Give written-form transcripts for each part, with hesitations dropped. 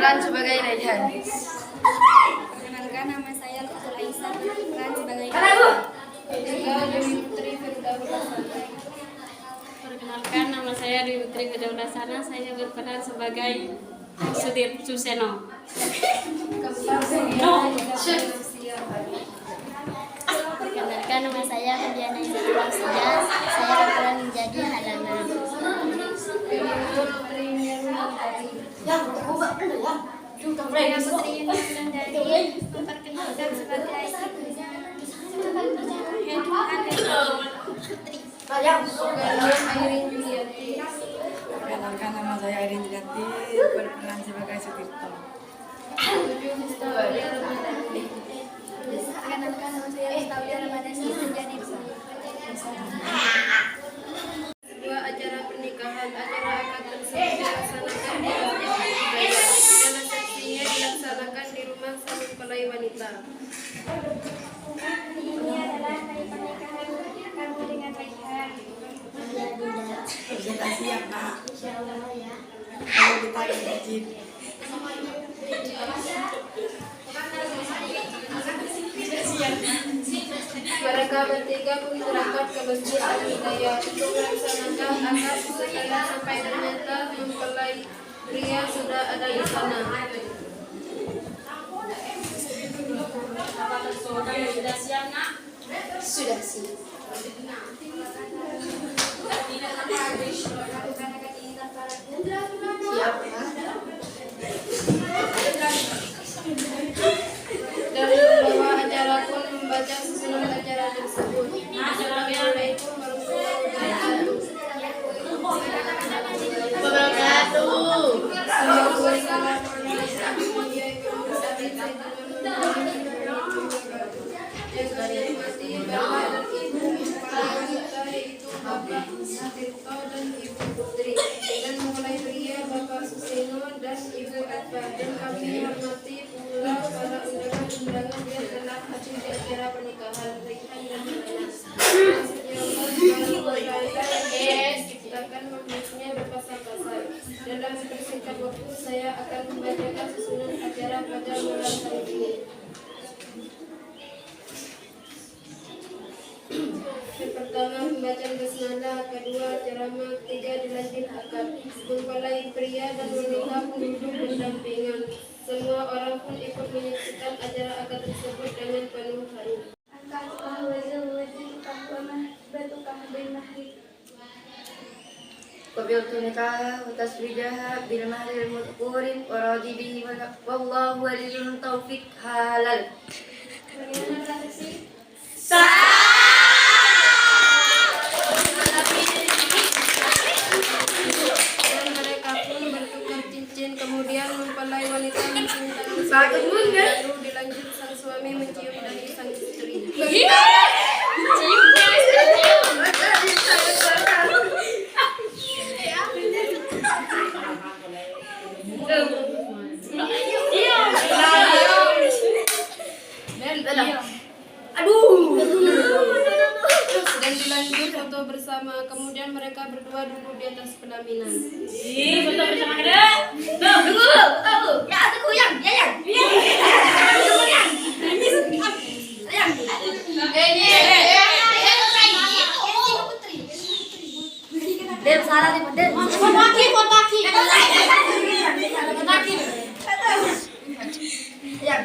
berperan sebagai Raihan. Perkenalkan, nama saya Lutul Aisyah, berperan sebagai Raihan. Dewi Putri Firdausasana. Perkenalkan, nama saya Dewi Putri Firdausasana. Saya berperan sebagai Sudir Suseno. Perkenalkan, nama saya Diana Isabel Sijas. Saya berperan menjadi Halana. Saya Putri Yunus dari memperkenalkan sebagai ibunya Airin Juliati. Perkenalkan, nama saya Airin Juliati, berperan sebagai Sutirto. Perkenalkan, nama saya Mustafa Ramadhani menjadi Dua acara pernikahan, acara akad tersebut dilaksanakan di masjid budaya dan resepsinya dilaksanakan di rumah sang mempelai wanita. Ini adalah hari pernikahan kamu dengan Raihan. Kita siap, Kak. Insya Allah ya. Kalau kita di masjid. Mereka bertiga pun berangkat ke masjid Al-Hidayah untuk melaksanakan akad setelah sampai ternyata mempelai pria sudah ada di sana. Sudah sih. Siap, Kak. Dan pembawa acara pun membaca susunan acara tersebut. Assalamualaikum warahmatullahi wabarakatuh. Yang kami hormati Bapak dan Ibu mempelai wanita yaitu Bapak Sutirto dan Ibu Putri, dan mempelai pria Bapak Suseno dan Ibu Atba, dan kami hormati pula para undangan-undangan yang telah hadir di acara pernikahan Raihan dan Halana. Ciptakan membuatnya berpasang-pasang. Dalam persingkat waktu saya akan membacakan susunan acara pada malam hari ini. Yang pertama pembacaan basmalah, kedua ceramah, ketiga dilanjut akad. Mempelai pria dan wanita pun duduk berdampingan. Semua orang pun ikut menyaksikan acara akad tersebut dengan penuh haru. Wabi'utunika wa tasbijaha bil mahril mudkurin wa radhi bihi wallahu waliyun taufiq halal. Bagaimana prosesi? Dan mereka pun bertukar cincin. Kemudian mempelai wanita mencium lalu dilanjut sang suami mencium dahi sang istri. Dan dilanjut foto bersama. Kemudian mereka berdua duduk di atas pelaminan. Dem salah nih, Dem. Ya.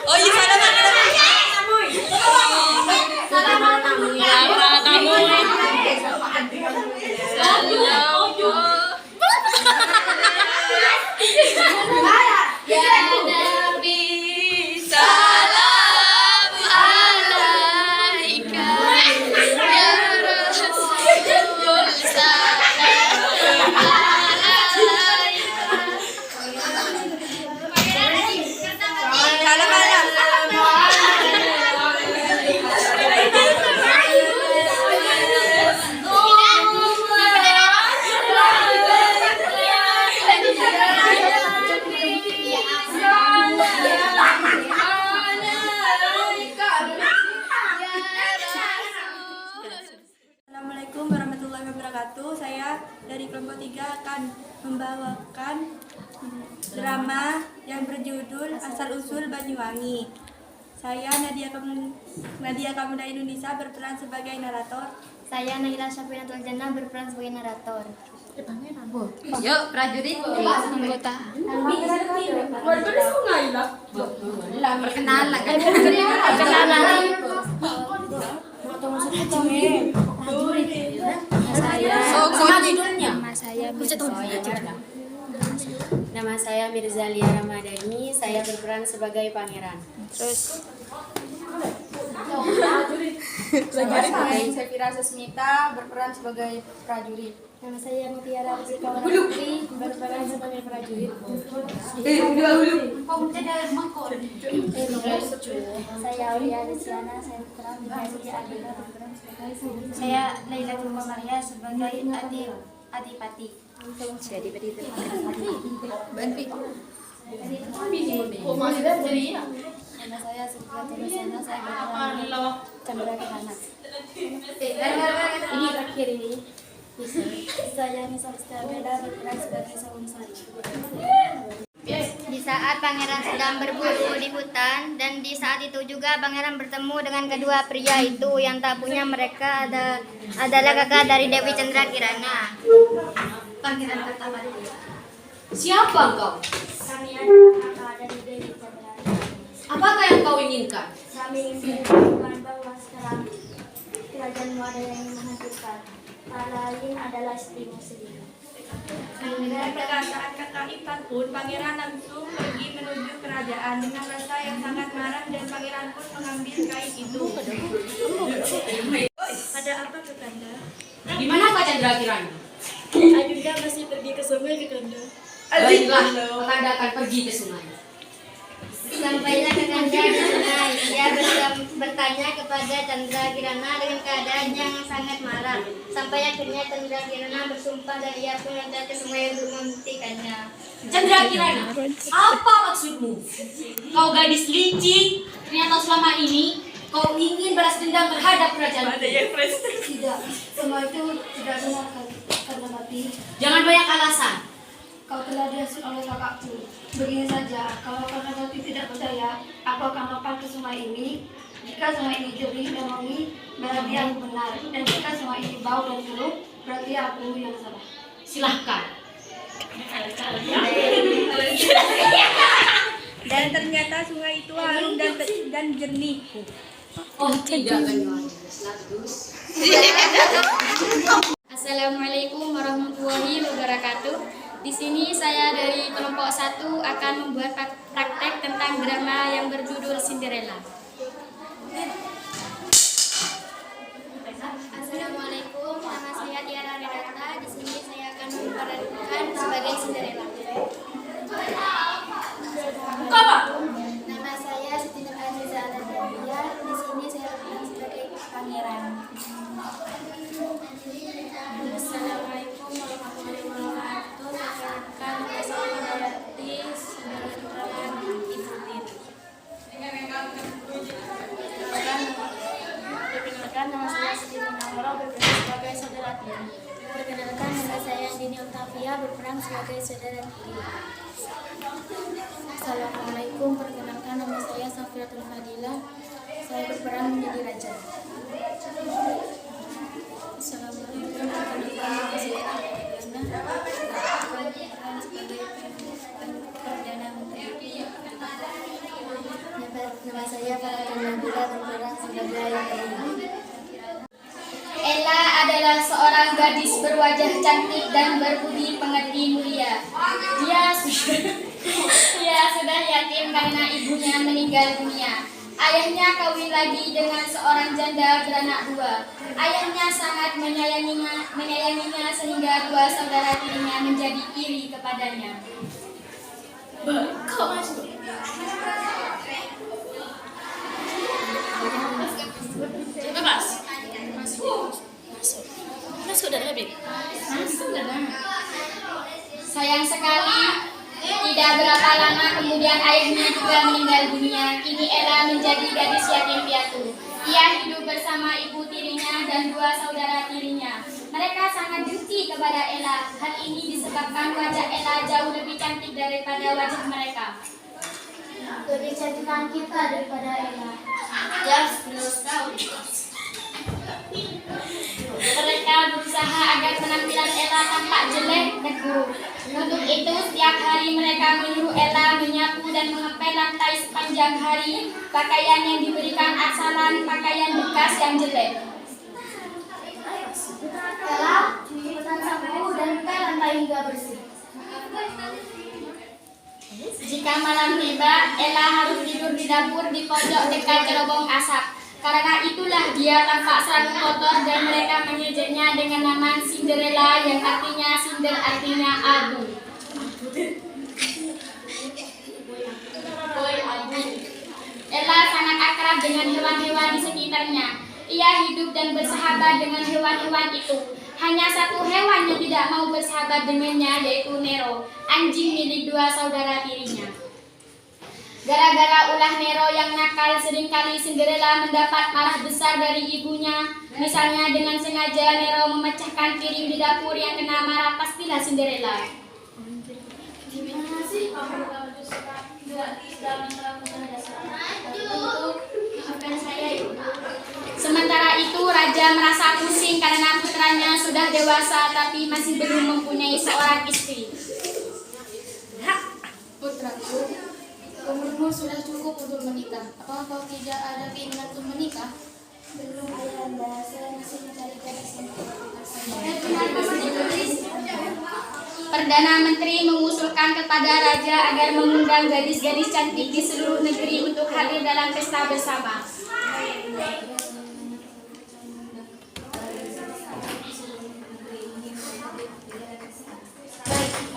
Oh iya, salah. kelompok 3 akan membawakan drama yang berjudul Asal Usul Banyuwangi. Saya Nadia Kamuda Indonesia berperan sebagai narator. Saya Naila Syafinatul Jannah berperan sebagai narator. Yuk, prajurit. Anggota. Perkenalan. Perkenalan. Nama saya Mirzalia Ramadhani, saya berperan sebagai pangeran. Terus Saya Sefira Sesmita berperan sebagai prajurit. Nama saya Mutiara Rizka Putri berperan sebagai prajurit. Saya Aulia Luciana, saya berperan sebagai Adila berperan sebagai saya Laila Tulma Maria sebagai Adipati. Nama saya Sefira Tulisana, saya berperan Chandra Kirana. Ini terakhir ini. Saya Nisa Beda berperan sebagai Sawung Sari. Di saat pangeran sedang berburu di hutan dan di saat itu juga pangeran bertemu dengan kedua pria itu yang tak punya mereka adalah kakak dari Dewi Chandra Kirana. Pangeran pertama dia. Siapa engkau? Kami adalah kakak dari Dewi Chandra Kirana. Apakah yang kau inginkan? Kami ingin mengatakan bahwa sekarang kerajaanmu ada yang ingin menghancurkan. Hal lain adalah istrimu sendiri. Dengan perkataan kakak ipar pun, pangeran langsung pergi menuju kerajaan dengan rasa yang sangat marah dan pangeran pun mengambil kain itu. Ada apa Kakanda? Di mana Kak Chandra Kirana? Ayunda masih pergi ke sungai Kakanda. Baiklah, Kakanda akan pergi ke sungai. Sampailah Kakanda di sungai. Dia bertanya kepada Chandra Kirana dengan keadaan yang sangat marah. Sampai akhirnya Chandra Kirana bersumpah dan ia pun loncat ke sungai untuk membuktikannya. Chandra Kirana, apa maksudmu? Kau gadis licik, ternyata selama ini kau ingin balas dendam terhadap kerajaan. Tidak, semua itu tidak benar karena mati. Jangan banyak alasan. Kau telah diasuh oleh kakakku. Begini saja, kalau karena mati tidak percaya, aku akan lompat ke sungai ini. Jika sungai ini jernih dan wangi, berarti aku benar. Dan jika sungai ini bau dan keruh, berarti aku yang salah. Silahkan. Dan ternyata sungai itu harum dan jernih. Oh tidak, Banyuwangi. Assalamualaikum warahmatullahi wabarakatuh. Di sini saya dari kelompok 1 akan membuat praktek tentang drama yang berjudul Cinderella. Assalamualaikum, nama saya Tiara Renata. Di sini saya akan memerankan sebagai Cinderella. Nama saya Siti Nur Aziza Aladania. Di sini saya akan sebagai pangeran. Assalamualaikum warahmatullahi wabarakatuh. Saya akan menjadi sebagai Ibu Tiri. Perkenalkan, nama saya Siti Munawwarah berperan sebagai saudara Tiri. Perkenalkan, nama saya Dini Octavia berperan sebagai saudara Tiri. Assalamualaikum, perkenalkan nama saya Safiratul Fadilah. Saya berperan menjadi raja. Assalamualaikum, perkenalkan nama saya Ana. Berperan sebagai Perdana Menteri. Nama saya Farah Nabila berperan sebagai Rani. Ella adalah seorang gadis berwajah cantik dan berbudi pekerti mulia. Dia sudah yatim karena ibunya meninggal dunia. Ayahnya kawin lagi dengan seorang janda beranak 2. Ayahnya sangat menyayanginya sehingga 2 saudara tirinya menjadi iri kepadanya. Bebas. Masuk dah lebih. Sayang sekali, tidak berapa lama kemudian ayahnya juga meninggal dunia. Kini Ella menjadi gadis yatim piatu. Ia hidup bersama ibu tirinya dan 2 saudara tirinya. Mereka sangat benci kepada Ella. Hal ini disebabkan wajah Ella jauh lebih cantik daripada wajah mereka. Lebih cantikan kita daripada Ella. Mereka berusaha agar penampilan Ella tampak jelek dan buruk. Untuk itu, setiap hari mereka menyuruh Ella menyapu dan mengepel lantai sepanjang hari. Pakaian yang diberikan Arsalan pakaian bekas yang jelek. Ella, cepetan sapu dan pel lantai hingga bersih. Jika malam tiba, Ella harus tidur di dapur di pojok dekat cerobong asap. Karena itulah dia tampak selalu kotor dan mereka mengejeknya dengan nama Cinderella yang artinya Cinder artinya abu. Ella sangat akrab dengan hewan-hewan di sekitarnya. Ia hidup dan bersahabat dengan hewan-hewan itu. Hanya satu hewan yang tidak mau bersahabat dengannya, yaitu Nero, anjing milik dua saudara tirinya. Gara-gara ulah Nero yang nakal, seringkali Cinderella mendapat marah besar dari ibunya. Misalnya dengan sengaja Nero memecahkan piring di dapur yang kena marah, pastilah Cinderella. Sementara itu Raja merasa pusing karena putranya sudah dewasa tapi masih belum mempunyai seorang istri. Putraku, umurmu sudah cukup untuk menikah. Apakah kau tidak ada keinginan untuk menikah? Belum ayahanda, saya masih mencari gadis yang Perdana Menteri mengusulkan kepada Raja agar mengundang gadis-gadis cantik di seluruh negeri untuk hadir dalam pesta bersama.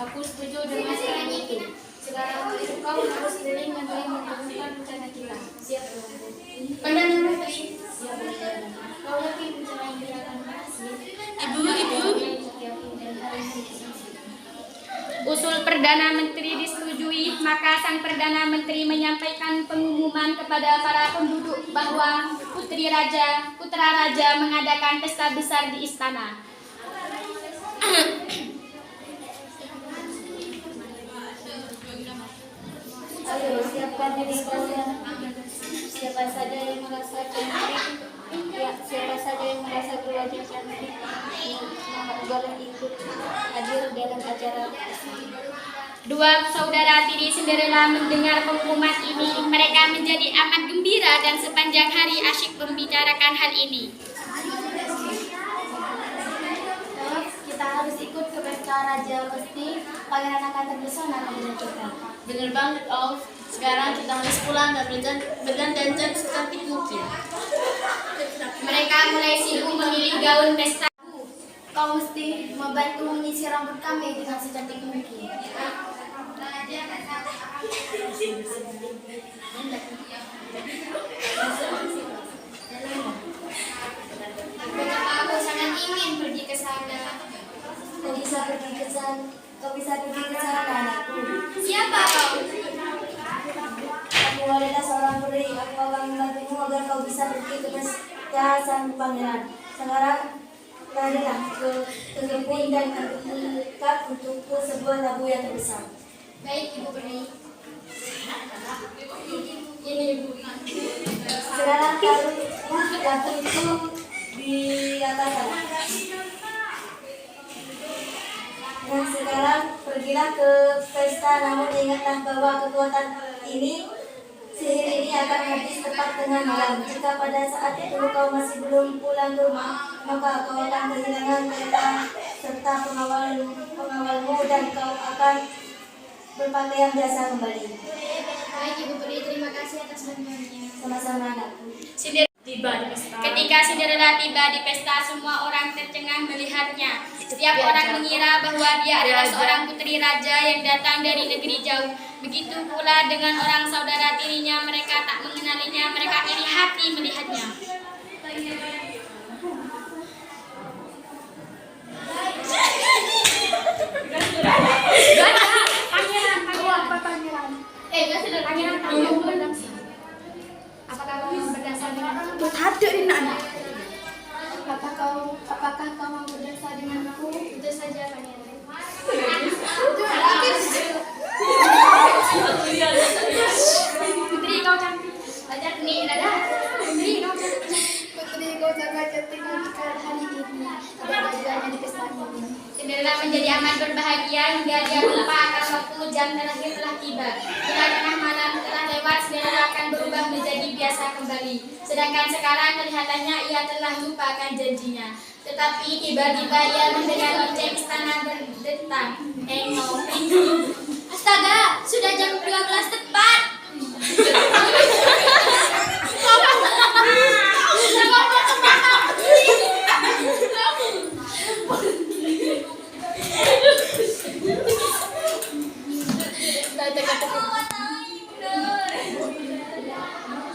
Aku setuju dengan saran itu. Sekarang kau harus keliling negeri mengumumkan rencana kita. Siap, Perdana Menteri, kau yakin rencana yang kita akan berhasil? usul Perdana Menteri disetujui, maka Sang Perdana Menteri menyampaikan pengumuman kepada para penduduk bahwa putra Raja mengadakan pesta besar di istana. Ayo, siapkan diri kalian. Siapa saja yang merasa cantik, siapa saja yang merasa berwajah cantik, boleh ikut hadir dalam acara. Dua saudara tiri Cinderella mendengar pengumuman ini. Mereka menjadi amat gembira dan sepanjang hari asyik membicarakan hal ini. Kita harus ikut ke pesta raja, pasti pangeran akan terpesona dengan kita. Bener banget, Om. Sekarang kita harus pulang dan berdandan secantik mungkin. Mereka mulai sibuk memilih gaun pesta. Kau mesti membantu mengisi rambut kami dengan secantik mungkin. Betapa aku sangat ingin pergi ke sana. Kau bisa pergi ke sana, anakku. Siapa kau? Aku adalah seorang peri. Aku akan membantumu agar kau bisa pergi ke pesta sang pangeran. Sekarang larilah ke kebun dan ambilkan untukku sebuah labu yang besar. Baik, Ibu Peri. Ini Ibu. Sekarang taruh labu itu di atas sana. Nah, sekarang pergilah ke pesta, namun ingatlah bahwa kekuatan sihir ini akan habis tepat tengah malam. Jika pada saat itu kau masih belum pulang ke rumah, maka kau akan kehilangan kereta serta pengawalmu dan kau akan berpakaian biasa kembali. Baik, Ibu Peri. Terima kasih atas bantuannya. Sama-sama, anakku. Ketika Cinderella tiba di pesta, semua orang tercengang melihatnya. Setiap orang mengira bahwa dia adalah seorang putri raja yang datang dari negeri jauh. Begitu pula dengan orang saudara tirinya, mereka tak mengenalinya, mereka iri hati melihatnya. Apakah kau berdasar dengan Apakah kau mau berdansa menjadi amat berbahagia hingga dia lupa akan waktu jam terakhir telah tiba. Bila tengah malam telah lewat, Cinderella akan berubah menjadi biasa kembali. Sedangkan sekarang kelihatannya ia telah lupa akan janjinya. Tetapi tiba-tiba ia mendengar lonceng istana berdentang. Engong, engong. Astaga, sudah jam 12 tepat.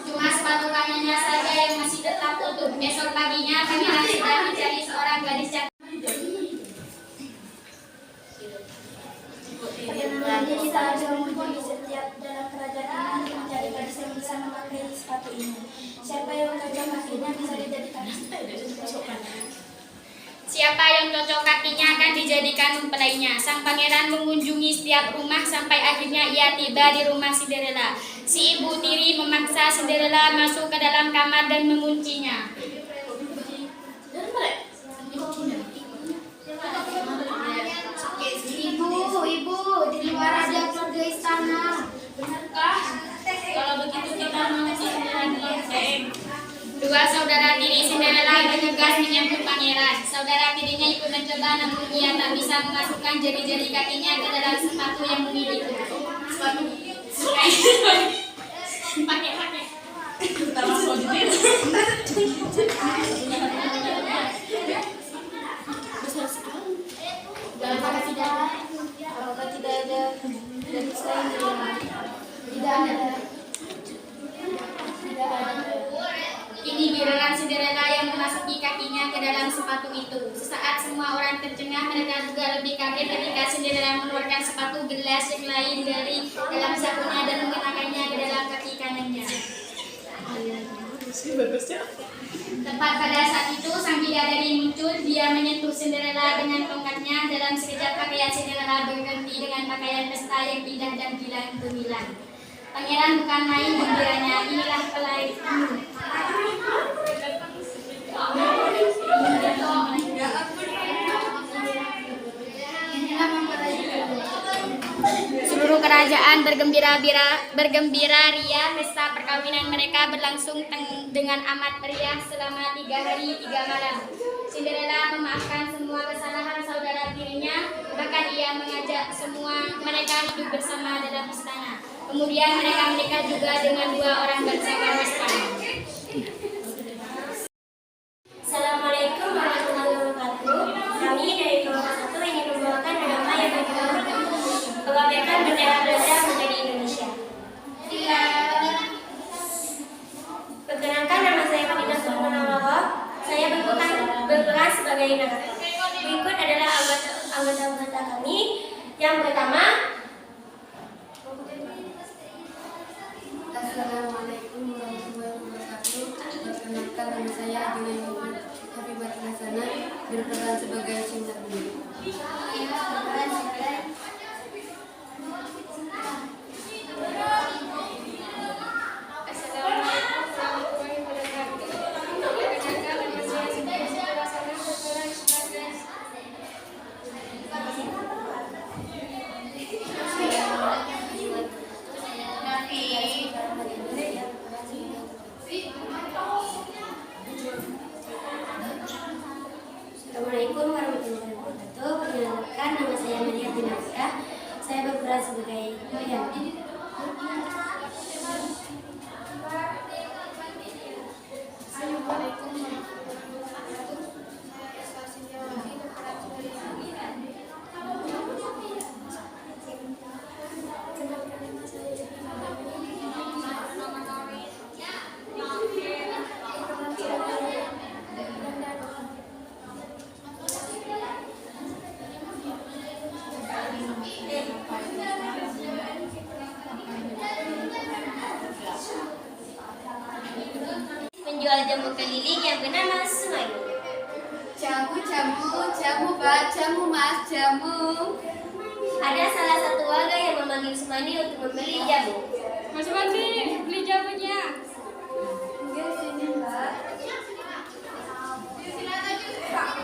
Cuma sepatu kakinya saja yang masih tetap utuh. Esok paginya pangeran sedang mencari seorang gadis cantik. Perkenalan, kita ada mengunjungi setiap dalam kerajaan untuk mencari gadis yang bisa memakai sepatu ini. Siapa yang cocok kakinya bisa dijadikan Siapa yang cocok kakinya akan dijadikan mempelainya. Sang pangeran mengunjungi setiap rumah sampai akhirnya ia tiba di rumah Cinderella. Si ibu tiri memaksa Cinderella masuk ke dalam kamar dan menguncinya. Ibu, di luar ada keluarga istana. Benarkah? Kalau begitu kita mengunci Cinderella. Dua saudara tiri Cinderella bergegas menyambut pangeran. Saudara tirinya ikut mencoba, namun ia tak bisa memasukkan jari-jari kakinya ke dalam sepatu yang memiliki. Sepatu. Pakai. Apakah tidak ada gadis lain di rumah? Tidak ada. Kini giliran Cinderella yang memasuki kakinya ke dalam sepatu itu. Sesaat semua orang tercengang, mereka juga lebih kaget ketika Cinderella mengeluarkan sepatu gelas yang lain dari dalam sakunya dan mengenakannya ke dalam kaki kanannya. Tepat pada saat itu sang bidadari muncul. Dia menyentuh Cinderella dengan tongkatnya. Dalam sekejap pakaian Cinderella berganti dengan pakaian pesta yang indah dan gemilang. Pangeran bukan main gembiranya. Inilah pelaimu. Seluruh kerajaan bergembira ria. Pesta perkawinan mereka berlangsung dengan amat meriah selama 3 hari 3 malam. Cinderella memaafkan semua kesalahan saudara tirinya, bahkan ia mengajak semua mereka hidup bersama dalam istana. Kemudian mereka menikah juga dengan 2 orang bangsawan istana. Assalamualaikum warahmatullahi wabarakatuh. Kami dari kelompok 1 ingin membawakan drama yang berjudul Pengabdian Bendera Belanda menjadi Indonesia. Perkenalkan, nama saya Fadila Sulmanawala. Saya berperan sebagai narator. Berikut adalah anggota kami. Yang pertama, Assalamualaikum warahmatullahi wabarakatuh. Perkenalkan, nama saya Julia Habibah Hasanah, berperan sebagai Cinta Bumi. Assalamualaikum warahmatullahi wabarakatuh. Perkenalkan, nama saya Maria Dinasya. Saya berperan sebagai Yanti. Assalamualaikum warahmatullahi wabarakatuh. Saya Sintiawati, berperan sebagai Sabina. Penjual jamu keliling yang bernama Sumaini. Jamu mas, jamu. Ada salah satu warga yang memanggil Sumaini untuk membeli jamu. Mas Wandi, beli jamunya. Enggak sini, Mbak. Silakan, Pak.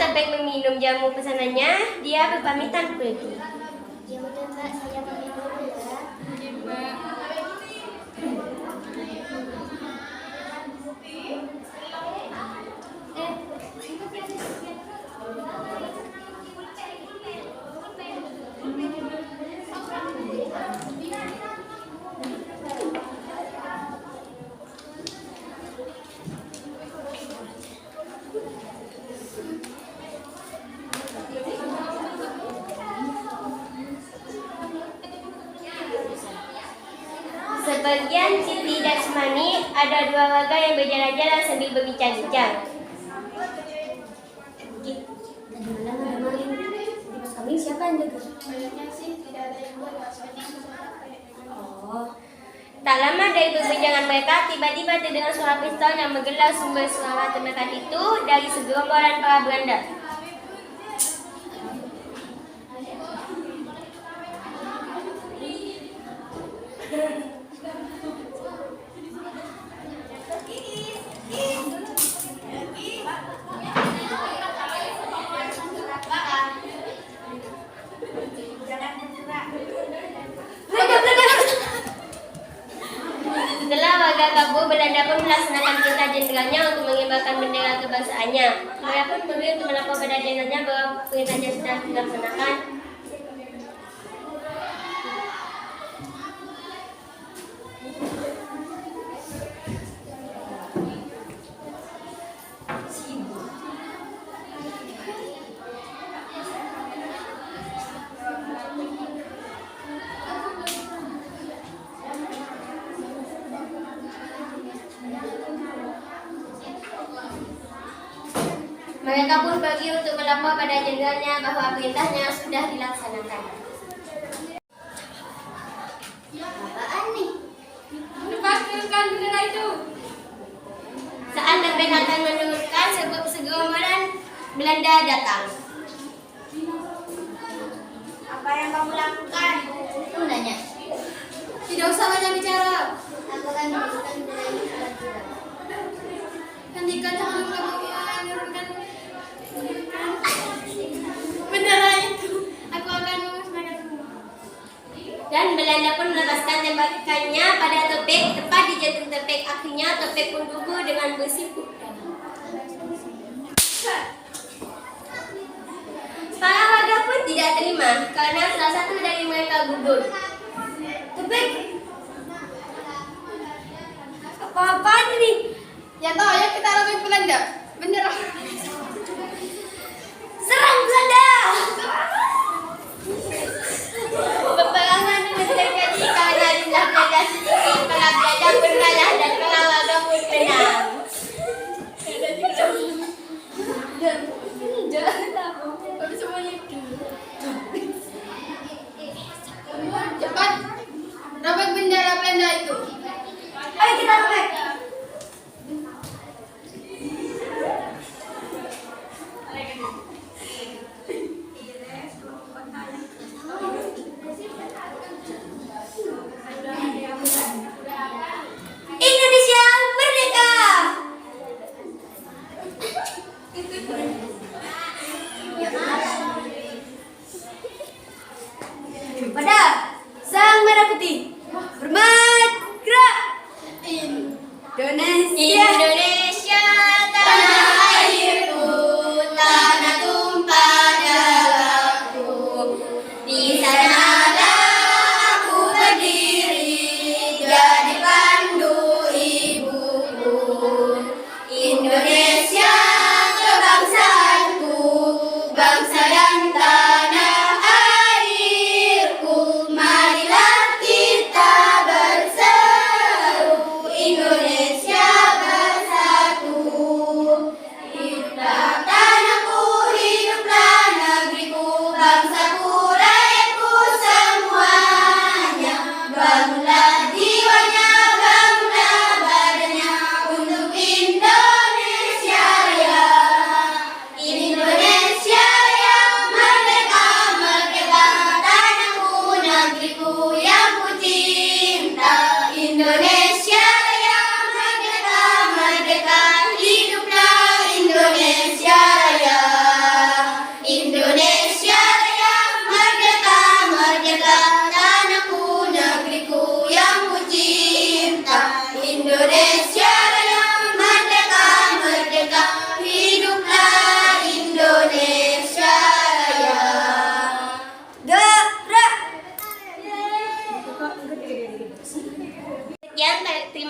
Topik meminum jamu pesanannya, dia berpamitan pergi. Ya udah Mbak, saya pamit dulu ya. Sebagian Siti dan Semani ada dua warga yang berjalan-jalan sambil berbincang-bincang. Tadi malam ada maling di pos kami, siapa yang jaga? Kayaknya sih tidak ada yang buat sebenarnya. Oh, Tak lama dari perbincangan mereka, tiba-tiba terdengar suara pistol yang menggelar sumber suara tembakan itu dari segerombolan para beranda. Setelah warga kabur, Belanda pun melaksanakan perintah jenderalnya untuk mengibarkan bendera kebangsaannya. Mereka pun pergi untuk melapor pada jenderalnya bahwa perintahnya sudah dilaksanakan. Mereka pun pergi untuk melapor pada jenderalnya bahwa perintahnya sudah dilaksanakan. apaan nih? Lepaskan bendera itu. Saat mereka akan menurunkan, segerombolan Belanda datang. Apa yang kamu lakukan? Kamu nanya. Tidak usah banyak bicara. Aku akan menurunkan bendera ini ke kita. Hentikan jangan menurunkan bendera itu. Aku akan memusnahkan semua. Dan Belanda pun melepaskan tembakannya pada Topik, tepat di jantung Topik. Akhirnya Topik pun gugur dengan besi putih. Para warga pun tidak terima karena salah satu dari mereka gugur. Topik, apa-apaan ini? Ya tahu ya, kita lebih Belanda. Bendera. Serang Belanda! Peperangan ini terjadi karena jumlah Belanda sedikit, para Belanda berkalah dan para warga pun menang. Tapi semuanya cepat robek bendera Belanda itu. Ayo kita robek. Indonesia merdeka! Pada sang merah putih, hormat gerak!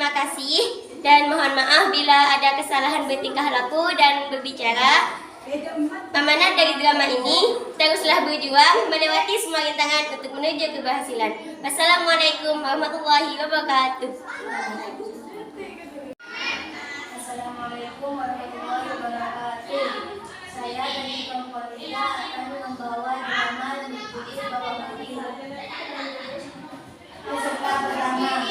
terima kasih dan mohon maaf bila ada kesalahan bertingkah laku dan berbicara. Amanat dari drama ini, teruslah berjuang melewati semua rintangan untuk menuju keberhasilan. Wassalamualaikum warahmatullahi wabarakatuh. Assalamualaikum warahmatullahi wabarakatuh. Saya dari kelompok 3 akan membawa drama yang berjudul Bawang Putih. Peserta pertama.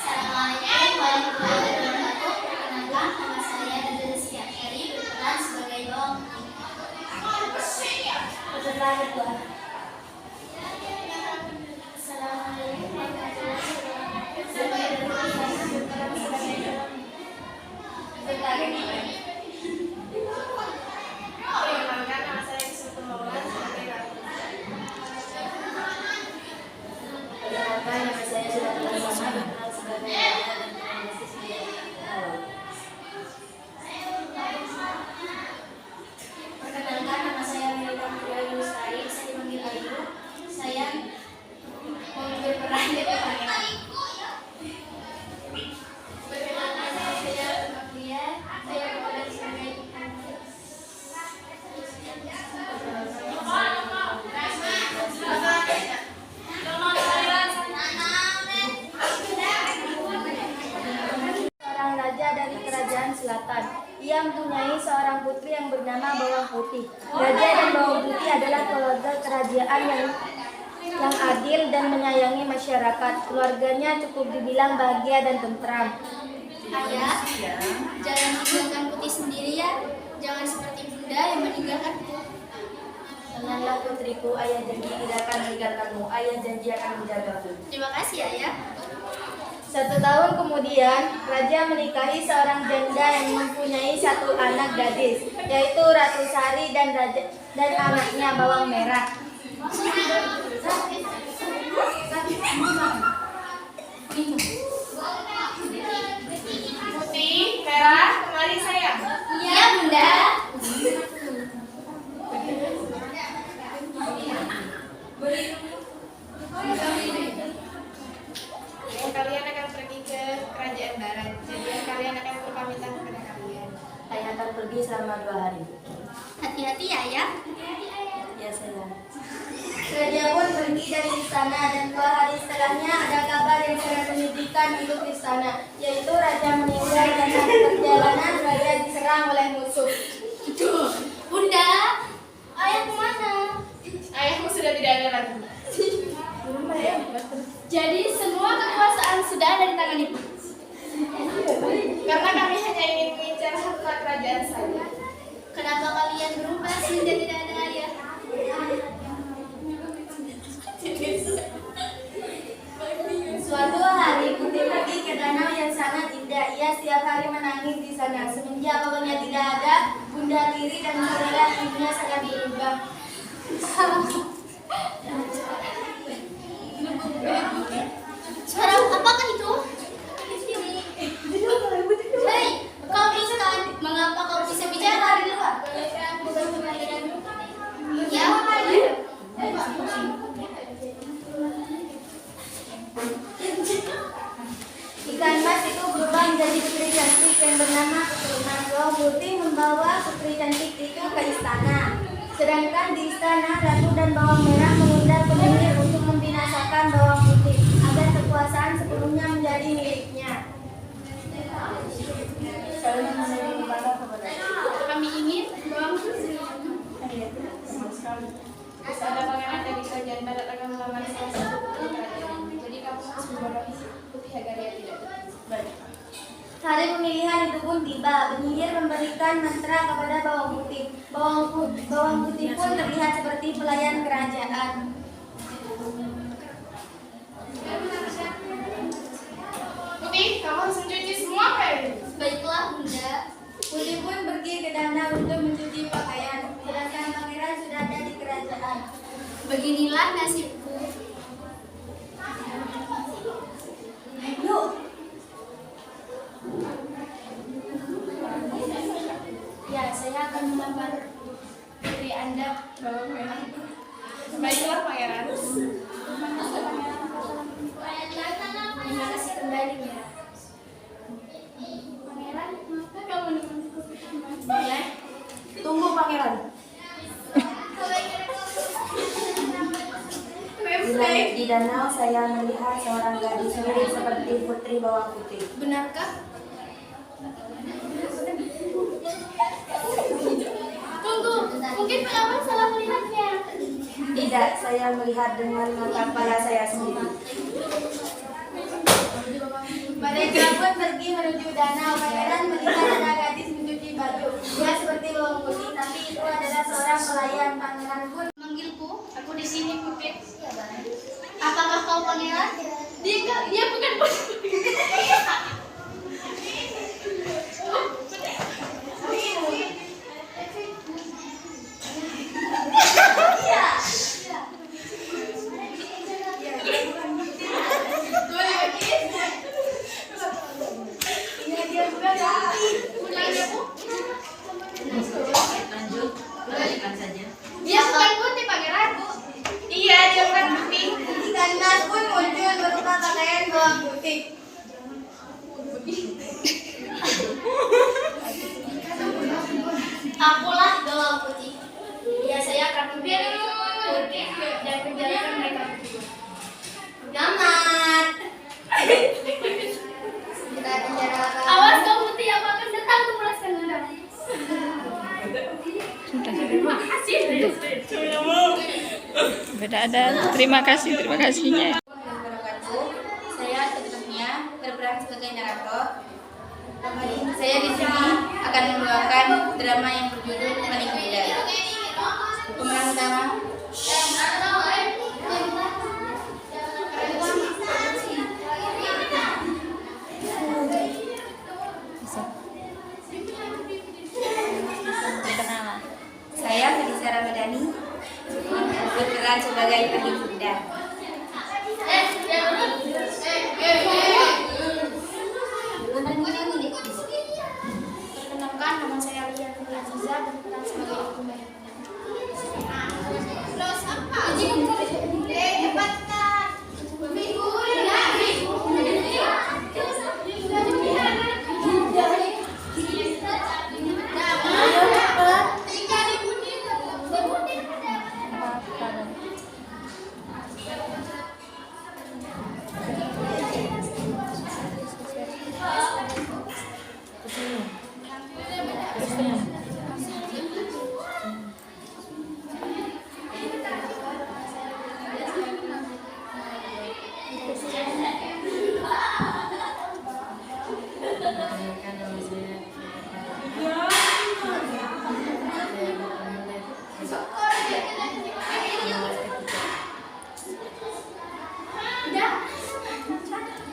Assalamualaikum warahmatullahi wabarakatuh. Perkenalkan, nama saya Dede Setiapsari, berperan sebagai bawang putih. Peserta kedua. Assalamualaikum warahmatullahi wabarakatuh. Saya dari Peserta berperan sebagai peserta kedua. Perkenalkan, nama saya Yusuf Maulana sebagai Ratu. Perkenalkan, nama saya sudah bersama berperan sebagai Raja dan Prinses Liao. Perkenalkan, nama saya Melita Putri Lestari, saya dipanggil Ayu. Saya mau berperan jadi pangeran. Perkenalkan, nama saya Aprilia, saya berperan sebagai Seorang raja dari kerajaan selatan. Ia mempunyai seorang putri yang bernama Bawang Putih. Raja dan Bawang Putih adalah keluarga kerajaan yang adil dan menyayangi masyarakat. Keluarganya cukup dibilang bahagia dan tentram. Ayah, jangan meninggalkan Putih sendiri ya. Jangan seperti bunda yang meninggalkanku. Tenanglah putriku, ayah janji tidak akan meninggalkanmu. Ayah janji akan menjagamu. Terima kasih ayah. 1 tahun kemudian, raja menikahi seorang janda yang mempunyai 1 anak gadis, yaitu Ratu Sari dan anaknya Bawang Merah. Putih, merah, kemari sayang. Iya bunda. Kalian akan pergi ke kerajaan barat. Jadi kalian akan berpamitan kepada kalian. Ayah akan pergi selama 2 hari. Hati-hati ya ayah. Ya sayang. Raja pun pergi dari istana dan 2 hari setelahnya ada kabar yang sangat menyedihkan untuk istana, yaitu raja meninggal dan dalam perjalanan raja diserang oleh musuh. Bunda, ayah kemana? Ayahmu sudah tidak ada lagi. Jadi semua kekuasaan sudah ada di tangan ibu. Karena kami hanya ingin mengincar harta kerajaan saja. Kenapa kalian berubah sehingga tidak ada ayah? Suatu hari Putih pergi ke danau yang sangat indah. Ia setiap hari menangis di sana. Semenjak bapaknya tidak ada, Bunda Riri dan saudara ibunya sangat berubah. Suara apakah itu? Hei, kau bisa? Mengapa kau bisa bicara di luar? Ya, Ikan mas itu berubah menjadi putri cantik yang bernama Keturunan. Bawang Putih membawa putri cantik itu ke istana. Sedangkan di istana, Ratu dan Bawang Merah mengundang penyihir untuk membinasakan Bawang Putih agar kekuasaan sepenuhnya menjadi miliknya. kami ingin bawang putih. Terus ada pangeran dari kerajaan barat akan melamar salah satu putri kerajaan. Jadi kamu harus membawa Putih agar ia tidak baik. Hari pemilihan itu pun tiba. Penyihir memberikan mantra kepada Bawang Putih. Bawang Putih pun terlihat seperti pelayan kerajaan. Putih, kamu harus mencuci semua kain. Baiklah bunda. Putih pun pergi ke danau untuk mencuci pakaian. Sedangkan pangeran sudah ada di kerajaan. Beginilah nasibku. Yuk. Ya, saya akan melamar putri Anda. Baiklah pangeran. Terima kasih kembali, Mira. Tunggu pangeran. Di danau saya melihat seorang gadis mirip seperti putri bawang putih. Benarkah? Tunggu, mungkin pengamal salah melihatnya. Tidak, saya melihat dengan mata kepala saya sendiri. Mereka pun pergi menuju danau. Pangeran melihat ada gadis mencuci baju. Dia seperti bawang putih, tapi itu adalah seorang pelayan. Pangeran pun Manggilku, aku di sini Putih. Apakah kau pangeran? Dia bukan Dia bukan putih, pangeran. Iya, dia bukan putih. ikan mas pun muncul berupa pakaian bawang putih. Akulah bawang putih. Ya, saya akan membiarkan putih dan menjalankan mereka berdua. Selamat. Kita bicara apa? Awas kau putih, aku akan datang membalaskan dendam. Beda ada terima kasihnya. Saya Tetapnya berperan sebagai narator. Saya di sini akan membawakan drama yang berjudul Maling Beda. Pemeran utama saya Melisa Ramadhani berperan sebagai Maling Beda. Perkenalkan, nama saya Lia Aziza, berperan sebagai Ibu Merah.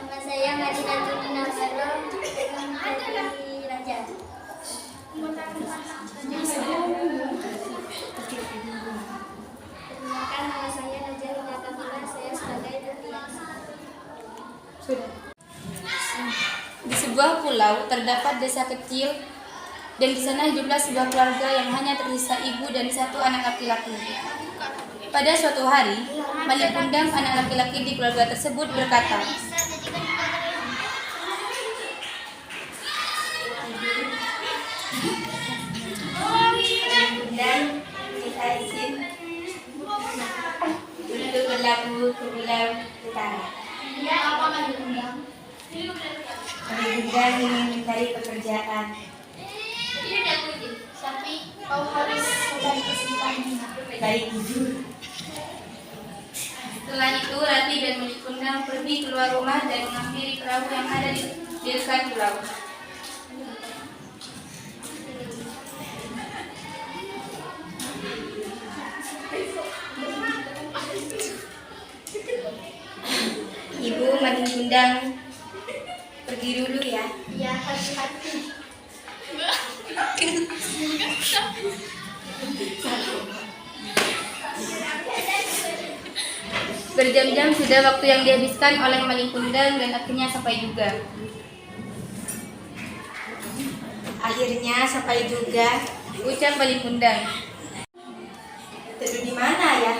Nama saya Madinah Tulina Saro dari Raja. Perkenalkan, nama saya Naja Lina Kamila, saya sebagai Tatiana. Di sebuah pulau terdapat desa kecil dan di sana hiduplah sebuah keluarga yang hanya tersisa ibu dan satu anak laki-laki. Pada suatu hari, Maling Kundang, anak laki-laki di keluarga tersebut, berkata, Dan kita izin untuk berlabuh ke Pulau Utara. Kami juga ingin mencari pekerjaan. Tapi kau harus mencari kesempatan. Baik, Ibu. setelah itu Rati dan Maling Kundang pergi keluar rumah dan menghampiri perahu yang ada di dekat pulau. Ibu Maling Kundang pergi dulu ya. Ya, hati-hati. Berjam-jam sudah waktu yang dihabiskan oleh Maling Kundang dan akhirnya sampai juga. Akhirnya sampai juga. Ucap Maling Kundang. Tidur di mana ya?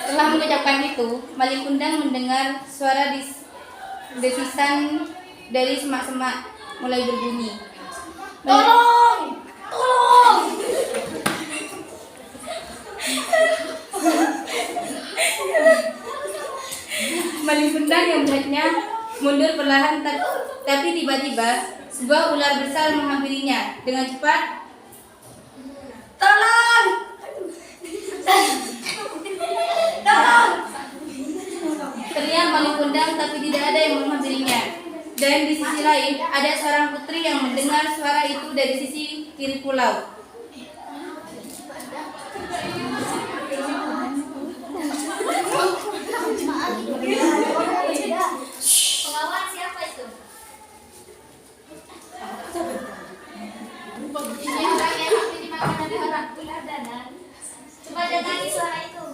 Setelah mengucapkan itu, Malikundang mendengar suara desisan dari semak-semak mulai berbunyi. Tolong! Tolong! Malikundang yang melihatnya mundur perlahan, tapi tiba-tiba sebuah ular besar menghampirinya dengan cepat. Tolong! Tolong! Teriak Malikundang, tapi tidak ada yang menghampirinya. Dan di sisi lain ada seorang putri yang mendengar suara itu dari sisi kiri pulau. Pengawal siapa itu? Ini orang yang akan dimakan oleh orang ular danan. Coba datangi suara itu.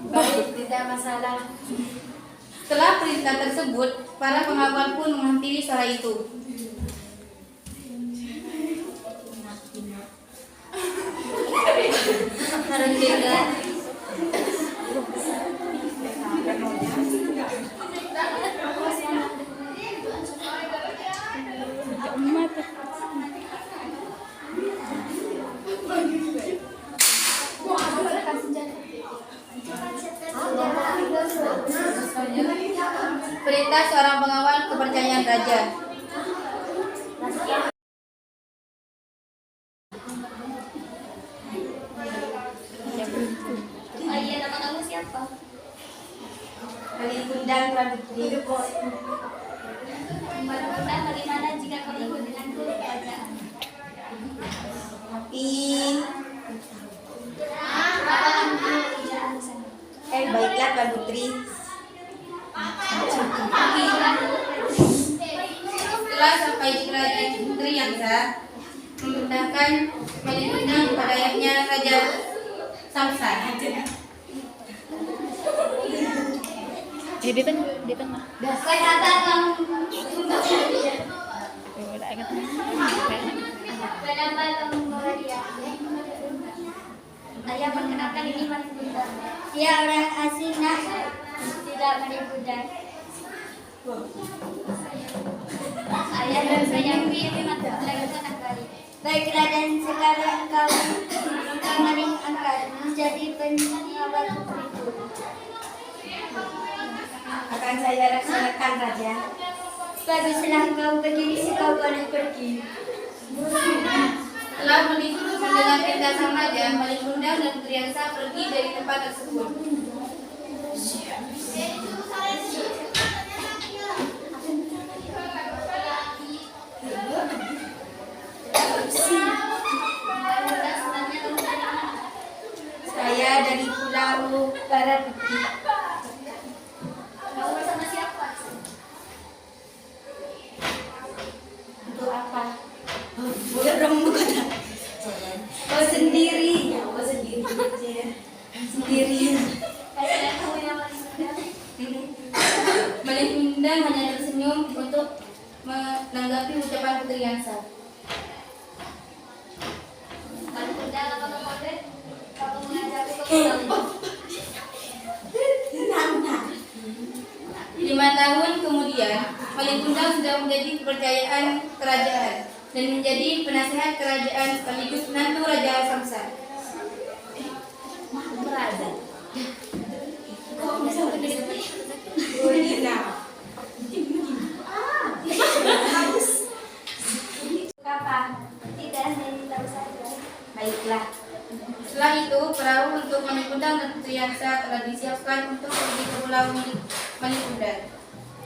Baik, tidak masalah. Setelah perintah tersebut, para pengawal pun menghampiri suara itu. Perintah seorang pengawal kepercayaan raja. Iya, nama kamu siapa? Malikundang Pradipti. Malikundang, bagaimana jika kau ikut denganku ke kerajaan? Tapi Apa kamu punya pekerjaan di sana? baiklah Tuan Putri. Setelah sampai di kerajaan Putri Yangsa, memerintahkan Malikundang kepada ayahnya Raja Samsa. Di tengah. Kelihatan kamu kenapa kamu membawa dia? Ayah perkenalkan ini Malikundang. Dia orang asing, nak. Tidak Malikundang. Ayah dan saya ini Malikundang kali. Baiklah, dan sekarang kau kemarin angkat menjadi pengawal putriku. Akan saya laksanakan, Raja. Baguslah kau begini, kau boleh pergi. Setelah mendengar perintah sang raja, Malikundang dan Putri Yangsa pergi dari tempat tersebut. Saya dari Pulau Pradipti. Kamu bersama siapa? Untuk apa? Kau sendiri. Sendiri. Kalian kamu yang Malikundang. Malikundang hanya tersenyum untuk menanggapi ucapan Putri Yangsa. Malikundang, apa kamu boleh? Kamu mengajakku ke pulau. 5 tahun kemudian, Malikundang sudah menjadi kepercayaan kerajaan dan menjadi penasehat kerajaan sekaligus menantu Raja Samsa. Kapan? Tidak hanya tahu saja. Baiklah. Setelah itu, perahu untuk Malikundang dan Putri Yangsa telah disiapkan untuk pergi ke Pulau Malikundang.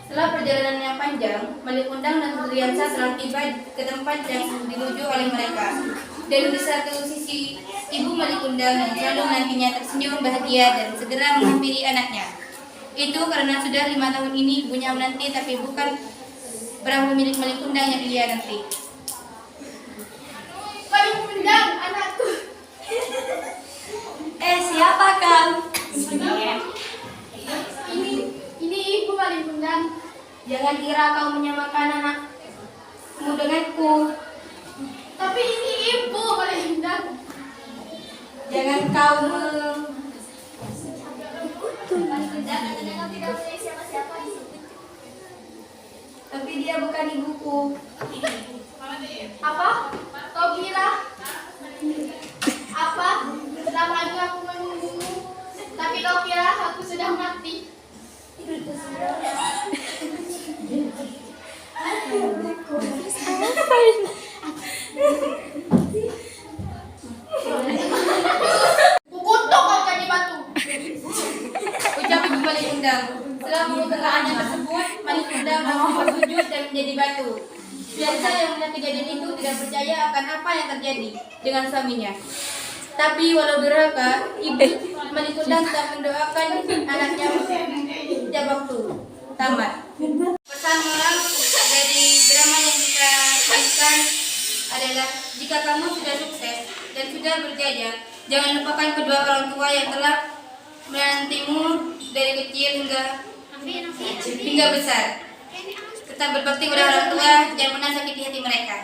Setelah perjalanan yang panjang, Malikundang dan Putri Yangsa telah tiba ke tempat yang dinuju oleh mereka. Dan di satu sisi, ibu Malikundang yang selalu menantinya tersenyum bahagia dan segera menghampiri anaknya. Itu karena sudah 5 tahun ini ibunya menanti, tapi bukan perahu milik Malikundang yang ia nanti. Malikundang, anakku. Siapa kau? Ini ibu Sundang. Jangan kira kau menyamakan anakmu denganku. Tapi ini ibu oleh Sundang. Jangan kau tapi dia bukan ibuku. Apa? Kau kira? Apa? Selama ini aku menunggumu, tapi kau kira aku sudah mati. Kukutuk kau jadi batu. Ucap Ibu Malik Undang. Setelah perkataan tersebut, Malik Undang langsung bersujud dan menjadi batu. Biasa yang melihat kejadian itu tidak percaya akan apa yang terjadi dengan suaminya. Tapi walau durhaka, Ibu Malik Undang tak mendoakan anaknya setiap waktu. Tamat. Pesan moral dari drama yang kita sajikan adalah jika kamu sudah sukses dan sudah berjaya, jangan lupakan kedua orang tua yang telah menantimu dari kecil hingga besar. Tetap berbakti kepada orang tua, jangan pernah sakiti hati mereka.